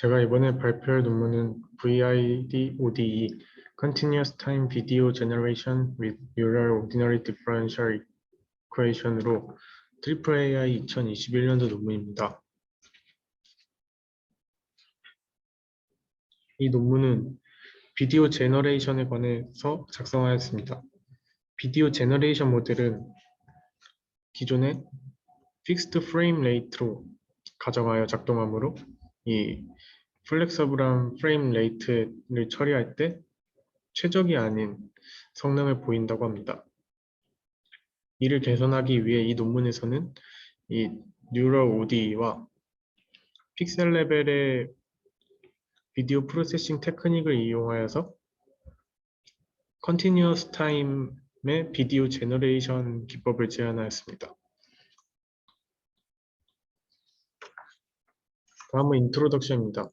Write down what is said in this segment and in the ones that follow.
제가 이번에 발표할 논문은 VID-ODE Continuous Time Video Generation with Euler Ordinary Differential Equation으로 AAAI 2021년도 논문입니다. 이 논문은 비디오 제너레이션에 관해서 작성하였습니다. 비디오 제너레이션 모델은 기존의 픽스드 프레임 레이트로 가정하여 작동하므로 이 플렉서블한 프레임 레이트를 처리할 때 최적이 아닌 성능을 보인다고 합니다. 이를 개선하기 위해 이 논문에서는 이 뉴럴 ODE와 픽셀 레벨의 비디오 프로세싱 테크닉을 이용하여서 컨티뉴어스 타임의 비디오 제너레이션 기법을 제안하였습니다. 다음은 인트로덕션입니다.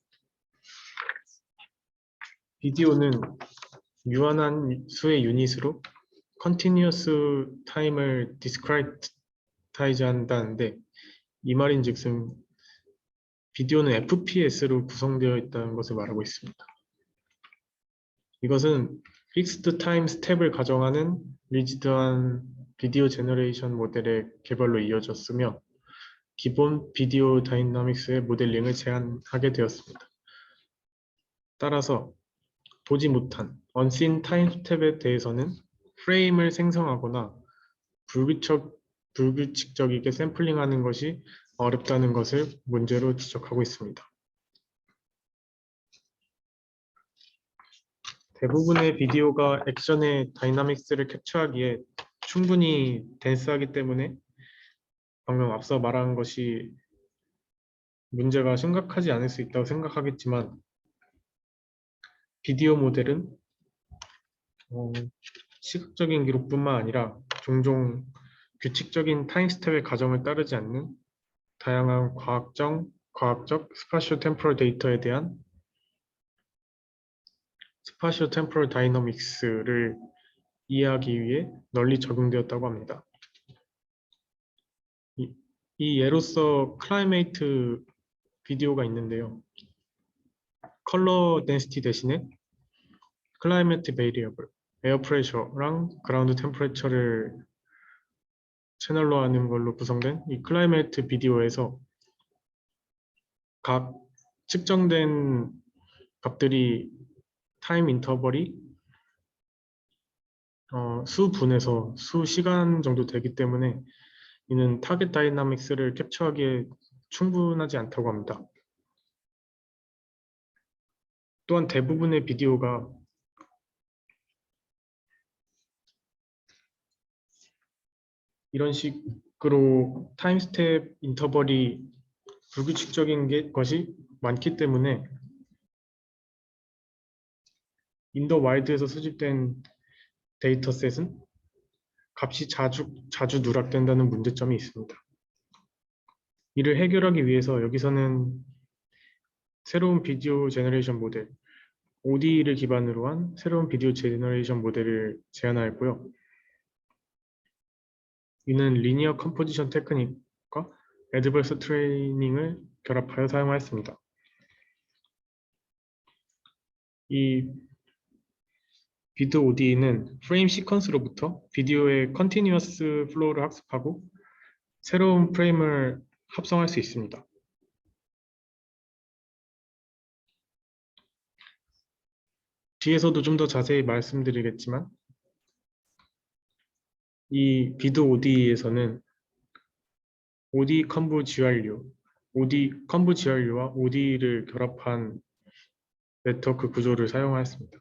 비디오는 유한한 수의 유닛으로 컨티뉴어스 타임을 디스크리타이즈 한다는데, 이 말인즉슨 비디오는 FPS로 구성되어 있다는 것을 말하고 있습니다. 이것은 픽스드 타임 스텝을 가정하는 리지드한 비디오 제너레이션 모델의 개발로 이어졌으며 기본 비디오 다이나믹스의 모델링을 제안하게 되었습니다. 따라서 보지 못한 unseen 타임 스텝에 대해서는 프레임을 생성하거나 불규칙적이게 샘플링하는 것이 어렵다는 것을 문제로 지적하고 있습니다. 대부분의 비디오가 액션의 다이나믹스를 캡처하기에 충분히 댄스하기 때문에 방금 앞서 말한 것이 문제가 심각하지 않을 수 있다고 생각하겠지만, 비디오 모델은 시각적인 기록뿐만 아니라 종종 규칙적인 타임 스텝의 가정을 따르지 않는 다양한 과학적 스파시오 템포럴 데이터에 대한 스파시오 템포럴 다이너믹스를 이해하기 위해 널리 적용되었다고 합니다. 이 예로서 클라이메이트 비디오가 있는데요. 컬러 덴시티 대신에 클라이메이트 베리어블, 에어 프레셔랑 그라운드 템퍼레처를 채널로 하는 걸로 구성된 이 클라이메이트 비디오에서 각 측정된 값들이 타임 인터벌이 수분에서 수시간 정도 되기 때문에 이는 타겟 다이나믹스를 캡처하기에 충분하지 않다고 합니다. 또한 대부분의 비디오가 이런 식으로 타임 스텝 인터벌이 불규칙적인 것이 많기 때문에 인더 와일드에서 수집된 데이터셋은 값이 자주 누락된다는 문제점이 있습니다. 이를 해결하기 위해서 여기서는 새로운 비디오 제너레이션 모델, ODE를 기반으로 한 새로운 비디오 제너레이션 모델을 제안하였고요. 이는 리니어 컴포지션 테크닉과 애드버스 트레이닝을 결합하여 사용하였습니다. 이 비드 ODE는 프레임 시퀀스로부터 비디오의 컨티뉴어스 플로우를 학습하고 새로운 프레임을 합성할 수 있습니다. 뒤에서도 좀 더 자세히 말씀드리겠지만, 이 비드 ODE에서는 OD 컴브 GRU, OD 컴브 GRU와 ODE를 결합한 네트워크 구조를 사용하였습니다.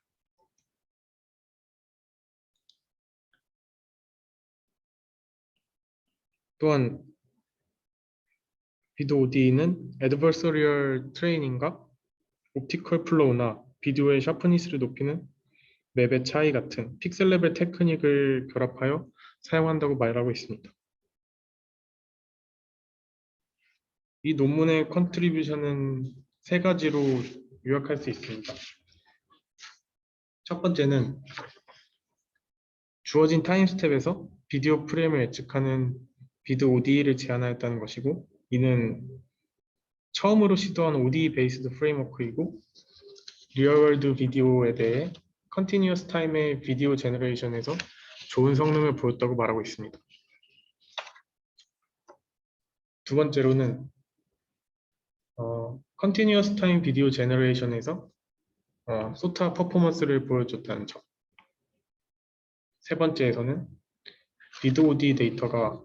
또한 비드 ODE는 애드버서리얼 트레이닝과 옵티컬 플로우나 비디오의 샤프니스를 높이는 맵의 차이 같은 픽셀 레벨 테크닉을 결합하여 사용한다고 말하고 있습니다. 이 논문의 컨트리뷰션은 세 가지로 요약할 수 있습니다. 첫 번째는 주어진 타임 스텝에서 비디오 프레임을 예측하는 비드 ODE를 제안하였다는 것이고, 이는 처음으로 시도한 ODE 베이스드 프레임워크이고 리얼월드 비디오에 대해 컨티뉴어스 타임의 비디오 제너레이션에서 좋은 성능을 보였다고 말하고 있습니다. 두 번째로는 컨티뉴어스 타임 비디오 제너레이션에서 소타 퍼포먼스를 보여줬다는 점. 세 번째에서는 비드-OD 데이터가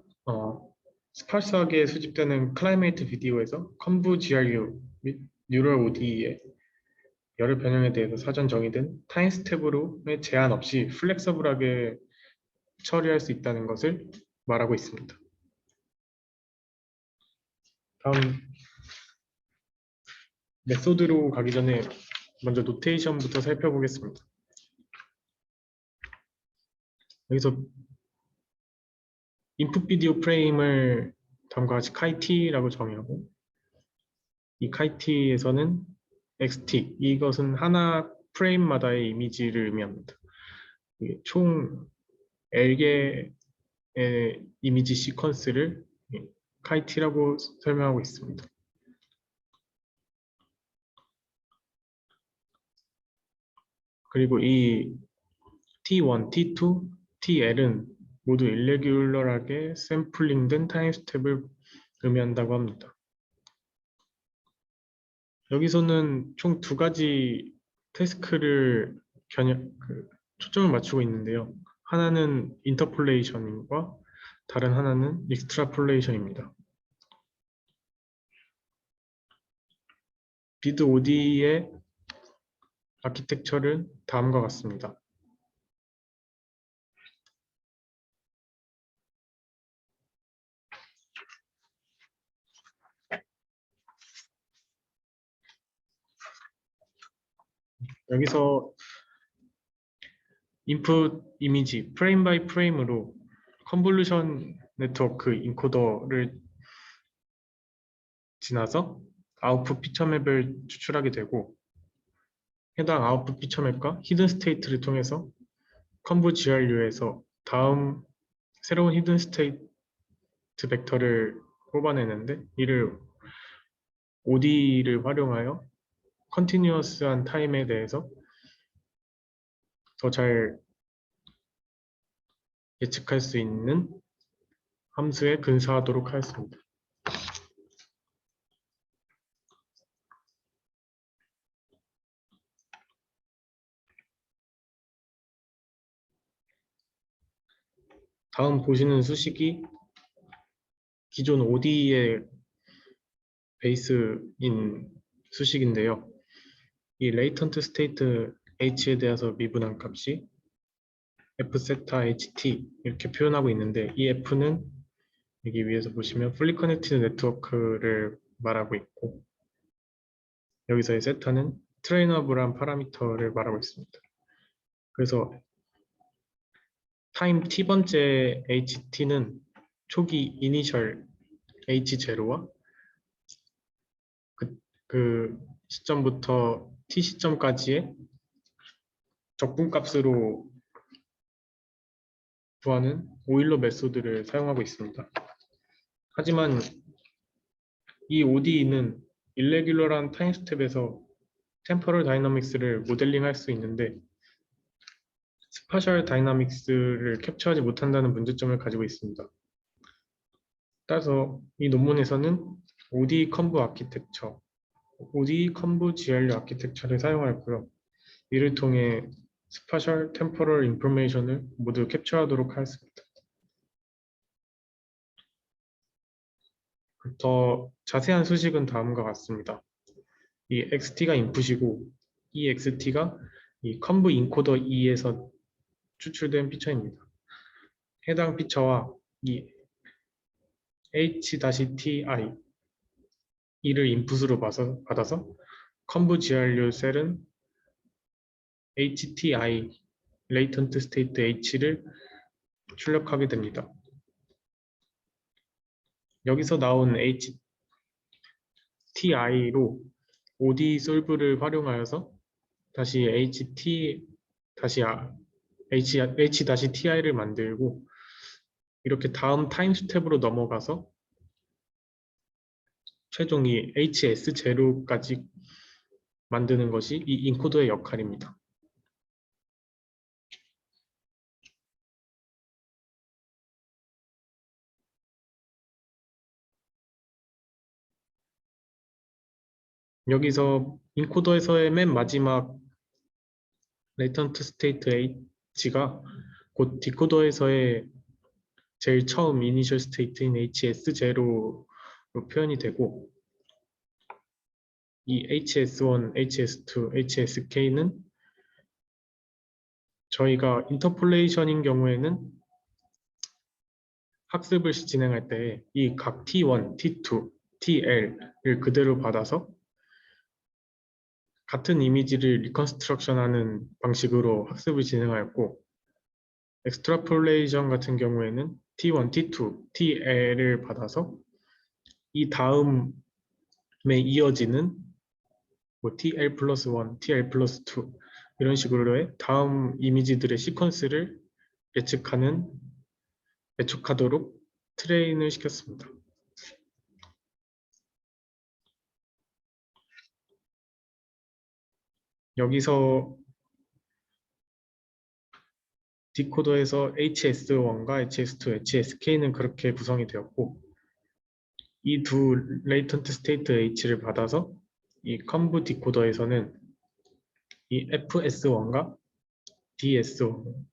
스팔스하게 수집되는 클라이메이트 비디오에서 컨브 GRU 및 뉴럴 ODE의 여러 변형에 대해서 사전 정의된 타임 스텝으로의 제한 없이 플렉서블하게 처리할 수 있다는 것을 말하고 있습니다. 다음 메소드로 가기 전에 먼저 노테이션부터 살펴보겠습니다. 여기서 인풋 비디오 프레임을 다음과 같이 카이티라고 정의하고 이 카이티에서는 xt, 이것은 하나 프레임마다의 이미지를 의미합니다. 총 L개의 이미지 시퀀스를 카이티라고 설명하고 있습니다. 그리고 이 T1, T2, TL은 모두 일레귤러하게 샘플링된 타임 스텝을 의미한다고 합니다. 여기서는 총 두 가지 태스크를 초점을 맞추고 있는데요. 하나는 인터폴레이션과 다른 하나는 익스트라폴레이션입니다. 비드 OD의 아키텍처는 다음과 같습니다. 여기서 인풋 이미지 프레임 바이 프레임으로 컨볼루션 네트워크 인코더를 지나서 아웃풋 피처맵을 추출하게 되고 해당 아웃풋 피처맵과 히든 스테이트를 통해서 컨브 GRU에서 다음 새로운 히든 스테이트 벡터를 뽑아내는데 이를 OD를 활용하여 컨티뉴어스한 타임에 대해서 더 잘 예측할 수 있는 함수에 근사하도록 하였습니다. 다음 보시는 수식이 기존 OD의 베이스인 수식인데요. 이 latent state h에 대해서 미분한 값이 f세타 ht 이렇게 표현하고 있는데 이 f는 여기 위에서 보시면 fully connected 네트워크를 말하고 있고 여기서의 세타는 트레이너블한 파라미터를 말하고 있습니다. 그래서 타임 t번째 ht는 초기 이니셜 h0와 그 시점부터 t 시점까지의 적분값으로 구하는 오일러 메소드를 사용하고 있습니다. 하지만 이 ODE는 일레귤러한 타임 스텝에서 템포럴 다이너믹스를 모델링할 수 있는데 스파셜 다이나믹스를 캡처하지 못한다는 문제점을 가지고 있습니다. 따라서 이 논문에서는 ODE 컨브 아키텍처, ODE 컨브 GRU 아키텍처를 사용하였고요. 이를 통해 스파셜 템포럴 인포메이션을 모두 캡처하도록 하였습니다. 더 자세한 수식은 다음과 같습니다. 이 XT가 인풋이고 이 XT가 이 컨브 인코더 E에서 추출된 피처입니다. 해당 피처와 이 H-TI 이를 인풋으로 받아서 컨브 GRU 셀은 HTI latent state H를 출력하게 됩니다. 여기서 나온 HTI로 OD 솔브를 활용하여서 다시 H-TI를 만들고 이렇게 다음 타임 스텝으로 넘어가서 최종 이 HS0까지 만드는 것이 이 인코더의 역할입니다. 여기서 인코더에서의 맨 마지막 레이턴트 스테이트 H가 곧 디코더에서의 제일 처음 이니셜 스테이트인 HS0로 표현이 되고, 이 HS1, HS2, HSK는 저희가 인터폴레이션인 경우에는 학습을 진행할 때 이 각 T1, T2, TL을 그대로 받아서 같은 이미지를 리컨스트럭션하는 방식으로 학습을 진행하였고, 엑스트라폴레이션 같은 경우에는 T1, T2, TL을 받아서 이 다음에 이어지는 뭐 TL 플러스 1, TL 플러스 2 이런 식으로의 다음 이미지들의 시퀀스를 예측하도록 트레인을 시켰습니다. 여기서 디코더에서 HS1과 HS2, HSK는 그렇게 구성이 되었고, 이 두 레이턴트 스테이트 H를 받아서 이 컴브 디코더에서는 이 FS1과 DS1,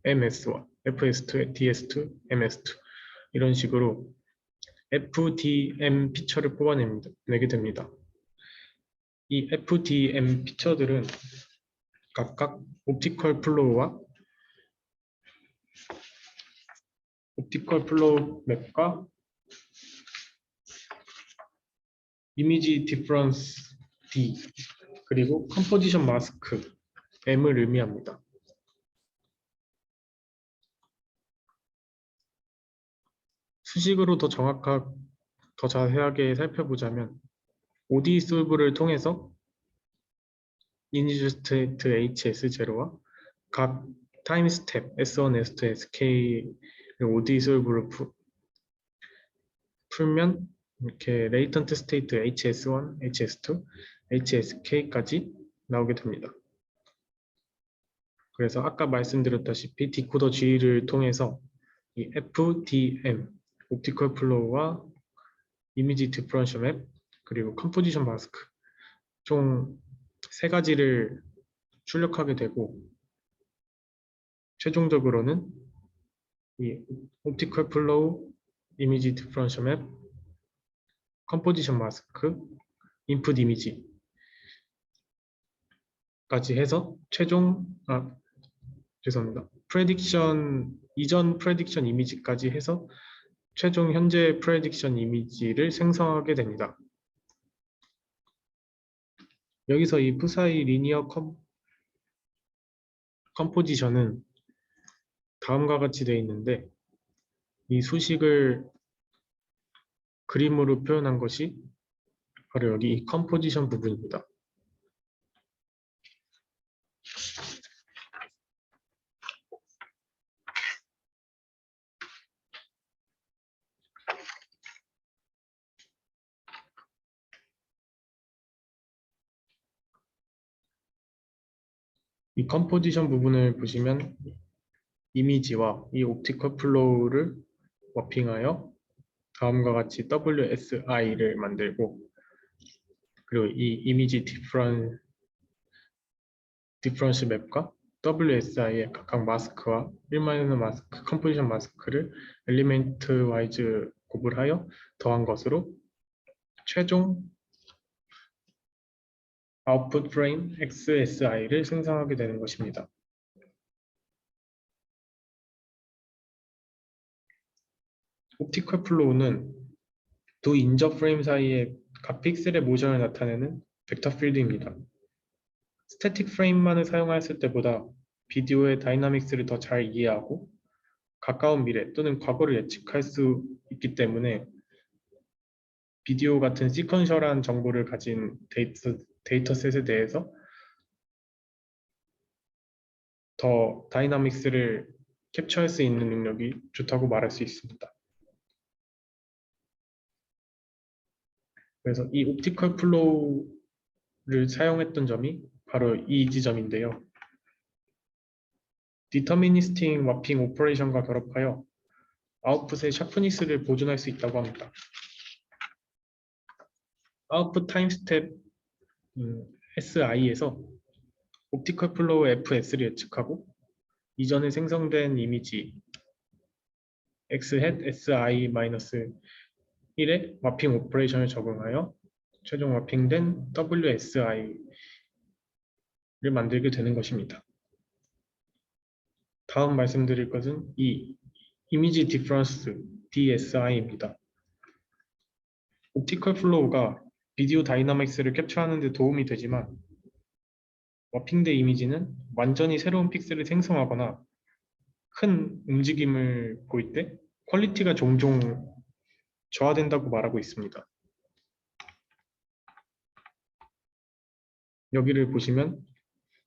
MS1, FS2, DS2, MS2 이런 식으로 FDM 피처를 뽑아내게 됩니다. 이 FDM 피처들은 각각 옵티컬 플로우 맵과 이미지 디퍼런스 D 그리고 컴포지션 마스크 M을 의미합니다. 수식으로 더 자세하게 살펴보자면 ODE 솔브를 통해서 이니셜 스테이트 HS0와 각 타임 스텝 S1, S2, SK를 ODE 솔브로 풀면 이렇게 레이턴트 스테이트 HS1, HS2, HSK까지 나오게 됩니다. 그래서 아까 말씀드렸다시피 디코더 G를 통해서 이 FDM, 옵티컬 플로우와 이미지 디퍼런셜 맵, 그리고 컴포지션 마스크 총 세 가지를 출력하게 되고, 최종적으로는 이 옵티컬 플로우, 이미지 디퍼런셜 맵, 컴포지션 마스크, 인풋 이미지까지 해서 죄송합니다. 이전 프레딕션 이미지까지 해서 최종 현재 프레딕션 이미지를 생성하게 됩니다. 여기서 이 푸사이 리니어 컴포지션은 다음과 같이 되어 있는데, 이 수식을 그림으로 표현한 것이 바로 여기 이 컴포지션 부분입니다. 이 컴포지션 부분을 보시면 이미지와 이 옵티컬 플로우를 워핑하여 다음과 같이 WSI를 만들고, 그리고 이 이미지 디퍼런스 맵과 WSI의 각각 마스크와 1마이너 마스크, 컴포지션 마스크를 엘리멘트 와이즈 구분하여 더한 것으로 최종 아웃풋 프레임 XSI를 생성하게 되는 것입니다. 옵티컬 플로우는 두 인저 프레임 사이의 각 픽셀의 모션을 나타내는 벡터 필드입니다. 스태틱 프레임만을 사용했을 때보다 비디오의 다이나믹스를 더 잘 이해하고 가까운 미래 또는 과거를 예측할 수 있기 때문에 비디오 같은 시퀀셜한 정보를 가진 데이터셋에 대해서 더 다이나믹스를 캡처할 수 있는 능력이 좋다고 말할 수 있습니다. 그래서 이 옵티컬 플로우를 사용했던 점이 바로 이 지점인데요. 디터미니스틱 마핑 오퍼레이션과 결합하여 아웃풋의 샤프니스를 보존할 수 있다고 합니다. 아웃풋 타임 스텝 SI에서 옵티컬 플로우 FS를 예측하고 이전에 생성된 이미지 X hat SI-1에 마핑 오퍼레이션을 적용하여 최종 마핑된 WSI를 만들게 되는 것입니다. 다음 말씀드릴 것은 이 이미지 디퍼런스 DSI입니다. 옵티컬 플로우가 비디오 다이나믹스를 캡처하는 데 도움이 되지만 마핑된 이미지는 완전히 새로운 픽셀을 생성하거나 큰 움직임을 보일 때 퀄리티가 종종 저하된다고 말하고 있습니다. 여기를 보시면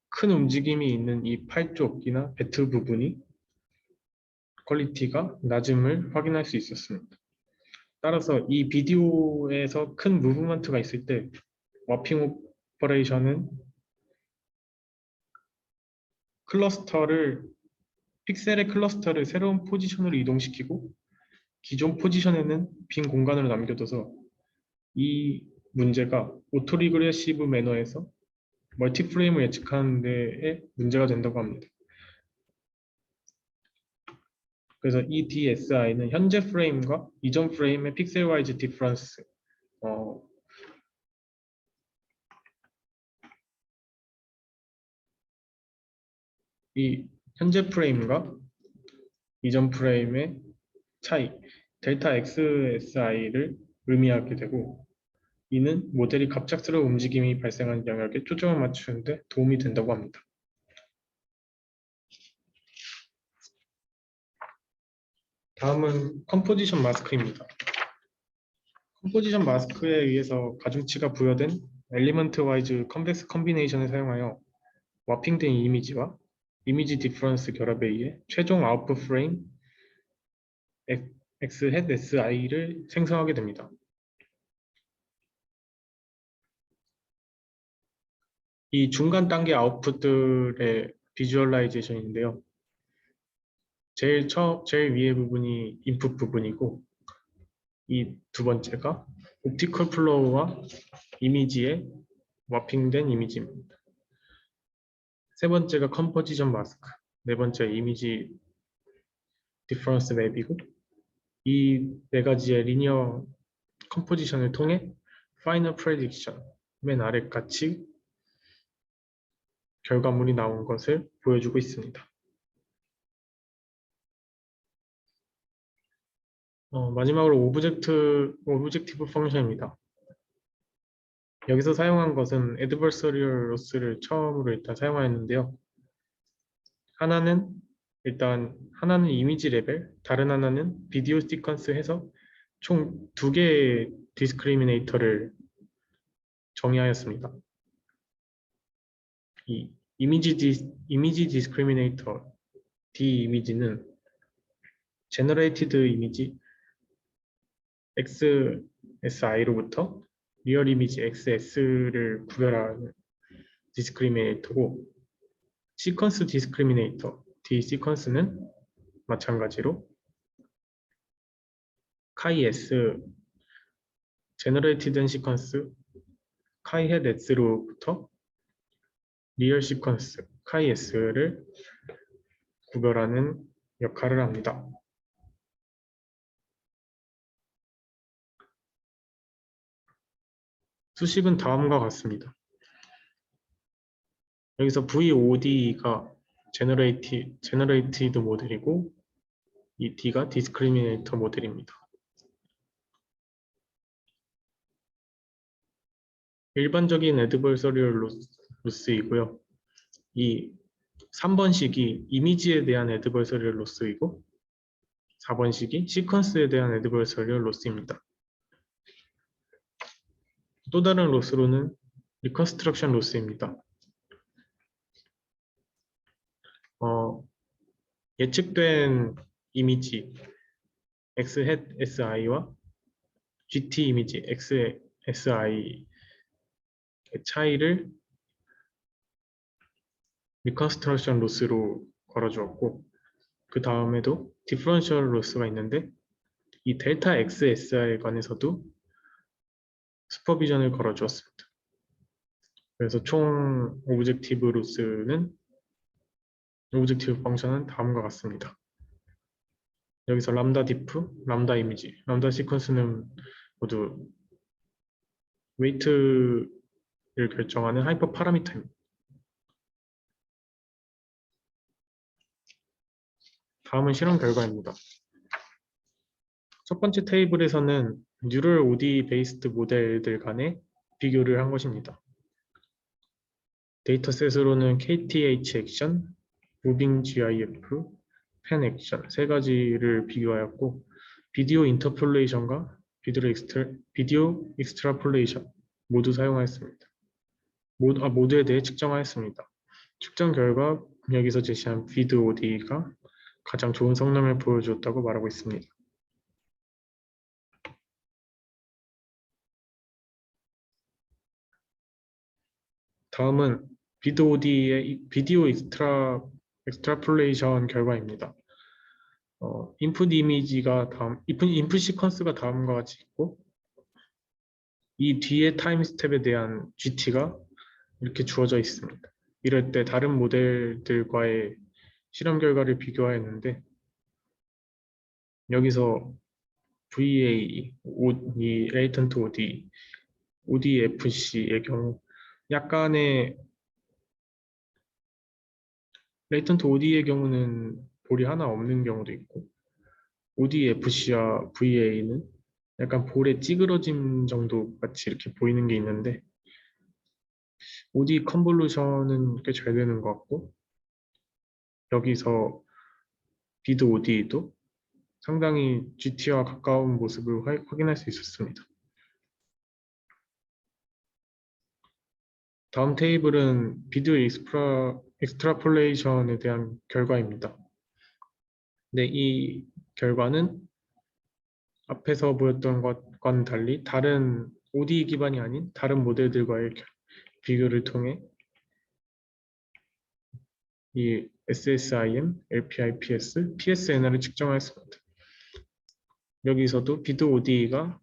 큰 움직임이 있는 이 팔 쪽이나 배트 부분이 퀄리티가 낮음을 확인할 수 있었습니다. 따라서 이 비디오에서 큰 무브먼트가 있을 때 마핑 오퍼레이션은 픽셀의 클러스터를 새로운 포지션으로 이동시키고 기존 포지션에는 빈 공간으로 남겨둬서 이 문제가 오토리그레시브 매너에서 멀티 프레임을 예측하는 데에 문제가 된다고 합니다. 그래서 이 DSI는 현재 프레임과 이전 프레임의 픽셀 와이즈 디퍼런스 이 현재 프레임과 이전 프레임의 차이 델타 XSI를 의미하게 되고 이는 모델이 갑작스러운 움직임이 발생하는 영역에 초점을 맞추는 데 도움이 된다고 합니다. 다음은 컴포지션 마스크입니다. 컴포지션 마스크에 의해서 가중치가 부여된 엘리먼트 와이즈 컨벡스 컨비네이션을 사용하여 와핑된 이미지와 이미지 디퍼런스 결합에 의해 최종 아웃풋 프레임 X hat SI를 생성하게 됩니다. 이 중간 단계 아웃풋들의 비주얼라이제이션인데요. 제일 위에 부분이 인풋 부분이고 이 두 번째가 옵티컬 플로우와 이미지의 와핑된 이미지입니다. 세 번째가 컴포지션 마스크, 네 번째 이미지 디퍼런스 맵이고 이 네 가지의 리니어 컴포지션을 통해 파이널 프레딕션 맨 아래 같이 결과물이 나온 것을 보여주고 있습니다. 마지막으로 오브젝티브 펑션입니다. 여기서 사용한 것은 adversarial loss를 처음으로 일단 사용하였는데요. 하나는 이미지 레벨, 다른 하나는 비디오 시퀀스 해서 총 2개의 디스크리미네이터를 정의하였습니다. 이 이미지 디스크리미네이터 D 이미지는 generated 이미지 XSI로부터 리얼 이미지 XS를 구별하는 디스크리미네이터고 시퀀스 디스크리미네이터 D 시퀀스는 마찬가지로 카이-S 제너레이티드 시퀀스 카이-헷 S로부터 리얼 시퀀스 카이-S를 구별하는 역할을 합니다. 수식은 다음과 같습니다. 여기서 VOD가 제너레이티드 모델이고 이 D가 디스크리미네이터 모델입니다. 일반적인 애드버서리얼 로스이고요. 이 3번식이 이미지에 대한 애드버서리얼 로스이고 4번식이 시퀀스에 대한 애드버서리얼 로스입니다. 또 다른 로스로는 리컨스트럭션 로스입니다. 예측된 이미지 X hat SI와 GT 이미지 X SI의 차이를 리컨스트럭션 로스로 걸어주었고, 그 다음에도 디퍼런셜 로스가 있는데 이 델타 XSR에 관해서도 슈퍼비전을 걸어주었습니다. 그래서 총 오브젝티브 로스는 오브젝티브 펑션은 다음과 같습니다. 여기서 람다 디프, 람다 이미지, 람다 시퀀스는 모두 웨이트를 결정하는 하이퍼 파라미터입니다. 다음은 실험 결과입니다. 첫 번째 테이블에서는 뉴럴 OD 베이스드 모델들 간의 비교를 한 것입니다. 데이터셋으로는 KTH 액션, 무빙 GIF, 펜 액션 세 가지를 비교하였고, 비디오 인터폴레이션과 비디오 익스트라폴레이션 모두 사용하였습니다. 모두에 대해 측정하였습니다. 측정 결과 여기서 제시한 비드 OD가 가장 좋은 성능을 보여주었다고 말하고 있습니다. 다음은 비드 OD의 비디오 익스트라폴레이션 결과입니다. 인풋 이미지가 인풋 시퀀스가 다음과 같이 있고, 이 뒤에 타임 스텝에 대한 GT가 이렇게 주어져 있습니다. 이럴 때 다른 모델들과의 실험 결과를 비교하였는데, 여기서 VA, 이 레이턴트 OD, ODFC의 경우 약간의 레이턴트 OD의 경우는 볼이 하나 없는 경우도 있고, ODFC와 VA는 약간 볼에 찌그러짐 정도 같이 이렇게 보이는 게 있는데, OD 컨볼루션은 꽤 잘 되는 것 같고, 여기서 비드 OD도 상당히 GT와 가까운 모습을 확인할 수 있었습니다. 다음 테이블은 비디오 익스트라폴레이션에 대한 결과입니다. 네, 이 결과는 앞에서 보였던 것과는 달리 다른 OD 기반이 아닌 다른 모델들과의 비교를 통해 이 SSIM, LPIPS, PSNR을 측정하였습니다. 여기서도 비드 OD가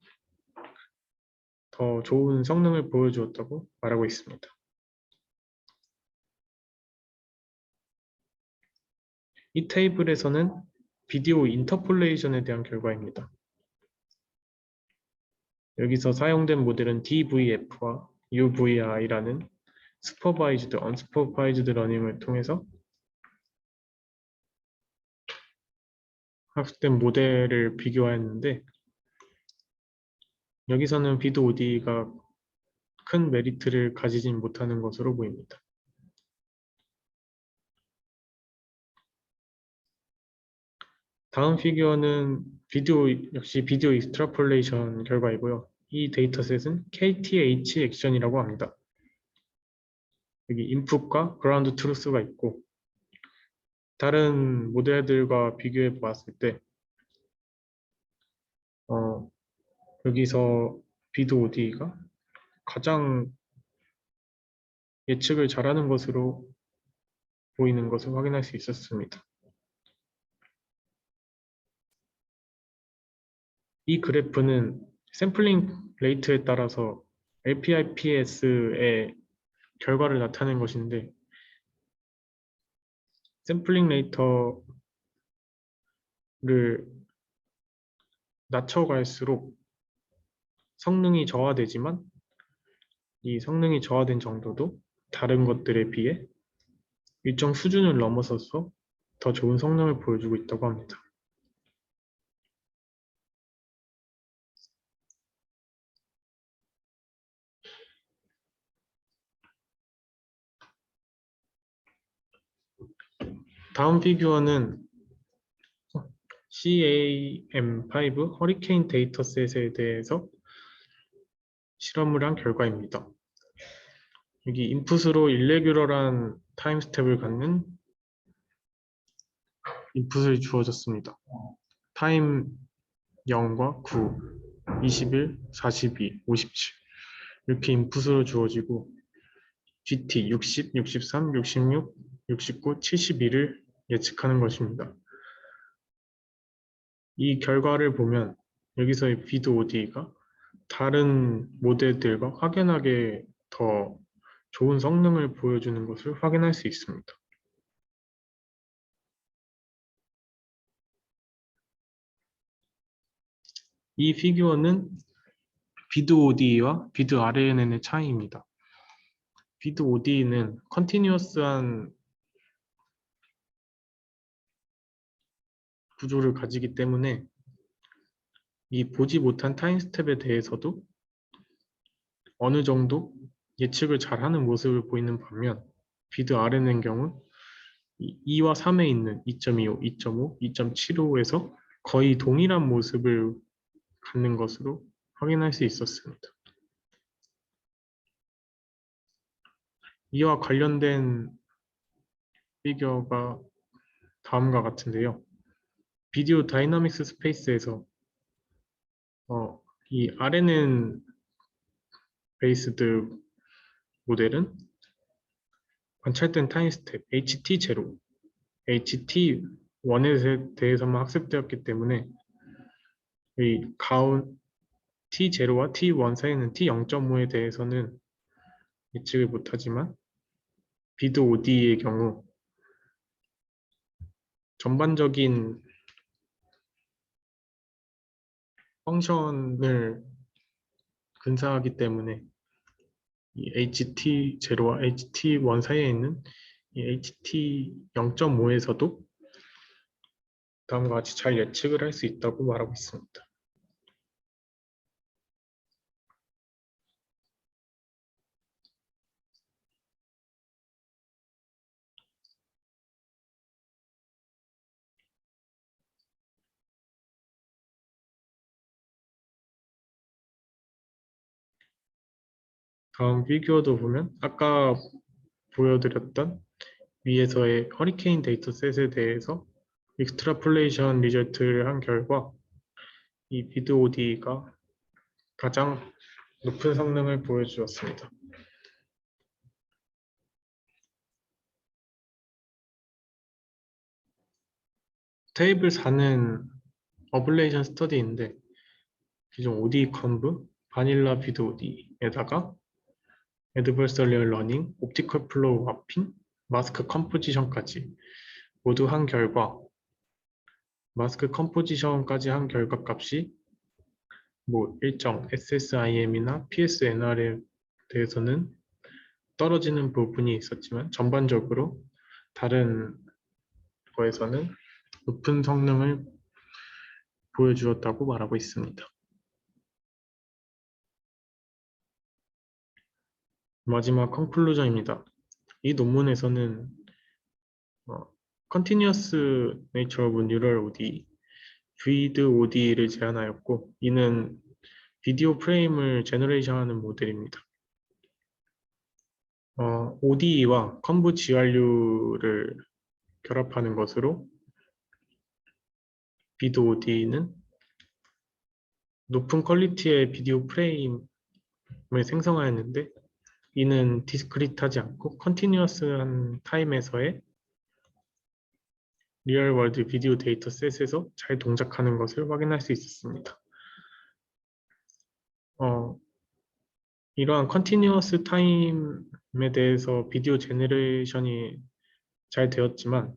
더 좋은 성능을 보여주었다고 말하고 있습니다. 이 테이블에서는 비디오 인터폴레이션에 대한 결과입니다. 여기서 사용된 모델은 DVF와 UVI라는 슈퍼바이즈드, 언슈퍼바이즈드 러닝을 통해서 학습된 모델을 비교하였는데, 여기서는 비드 OD가 큰 메리트를 가지진 못하는 것으로 보입니다. 다음 피규어는 역시 비디오 익스트라폴레이션 결과이고요. 이 데이터셋은 KTH 액션이라고 합니다. 여기 인풋과 그라운드 트루스가 있고, 다른 모델들과 비교해 보았을 때 여기서 비드 OD가 가장 예측을 잘하는 것으로 보이는 것을 확인할 수 있었습니다. 이 그래프는 샘플링 레이트에 따라서 LPIPS의 결과를 나타낸 것인데, 샘플링 레이터를 낮춰갈수록 성능이 저하되지만, 이 성능이 저하된 정도도 다른 것들에 비해 일정 수준을 넘어서서 더 좋은 성능을 보여주고 있다고 합니다. 다음 피규어는 CAM5 허리케인 데이터셋에 대해서 실험을 한 결과입니다. 여기 인풋으로 일레귤러한 타임 스텝을 갖는 인풋을 주어졌습니다. 타임 0과 9, 21, 42, 57. 이렇게 인풋으로 주어지고 GT 60, 63, 66, 69, 72를 예측하는 것입니다. 이 결과를 보면 여기서의 비드 ODE가 다른 모델들과 확연하게 더 좋은 성능을 보여주는 것을 확인할 수 있습니다. 이 피규어는 비드 ODE와 비드 RNN의 차이입니다. 비드 ODE는 컨티뉴어스한 구조를 가지기 때문에 이 보지 못한 타임 스텝에 대해서도 어느 정도 예측을 잘하는 모습을 보이는 반면 비드 RNN의 경우 2와 3에 있는 2.25, 2.5, 2.75에서 거의 동일한 모습을 갖는 것으로 확인할 수 있었습니다. 이와 관련된 피규어가 다음과 같은데요. 비디오 다이나믹스 스페이스에서 이 RNN 베이스드 모델은 관찰된 타임 스텝 HT0, HT1에 대해서만 학습되었기 때문에 이 가운 T0와 T1 사이에는 T0.5에 대해서는 예측을 못하지만 비드 OD의 경우 전반적인 펑션을 근사하기 때문에 이 HT0와 HT1 사이에 있는 이 HT 0.5에서도 다음과 같이 잘 예측을 할 수 있다고 말하고 있습니다. 다음 피규어도 보면 아까 보여드렸던 위에서의 허리케인 데이터셋에 대해서 익스트라폴레이션 리저트를 한 결과 이 비드 OD가 가장 높은 성능을 보여주었습니다. 테이블 4는 어블레이션 스터디인데 기존 ODE 컨브, 바닐라 비드 OD에다가 애드버서리얼 러닝, 옵티컬 플로우 마핑, 마스크 컴포지션까지 모두 한 결과 마스크 컴포지션까지 한 결과 값이 일정 SSIM이나 PSNR에 대해서는 떨어지는 부분이 있었지만 전반적으로 다른 거에서는 높은 성능을 보여주었다고 말하고 있습니다. 마지막 컨클루전입니다. 이 논문에서는 Continuous Nature of Neural ODE, VID ODE를 제안하였고 이는 비디오 프레임을 제너레이션하는 모델입니다. ODE와 컨브 GRU를 결합하는 것으로 비드 ODE는 높은 퀄리티의 비디오 프레임을 생성하였는데 이는 디스크리트하지 않고 컨티뉴어스한 타임에서의 리얼월드 비디오 데이터셋에서 잘 동작하는 것을 확인할 수 있었습니다. 이러한 컨티뉴어스 타임에 대해서 비디오 제너레이션이 잘 되었지만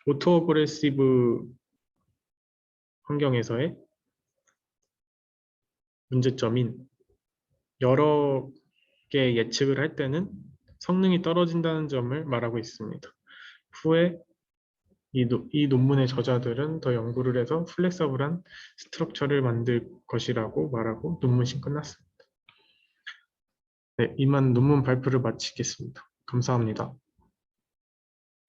오토 어그레시브 환경에서의 문제점인 여러 개 예측을 할 때는 성능이 떨어진다는 점을 말하고 있습니다. 후에 이 논문의 저자들은 더 연구를 해서 플렉서블한 스트럭처를 만들 것이라고 말하고 논문이 끝났습니다. 네, 이만 논문 발표를 마치겠습니다. 감사합니다.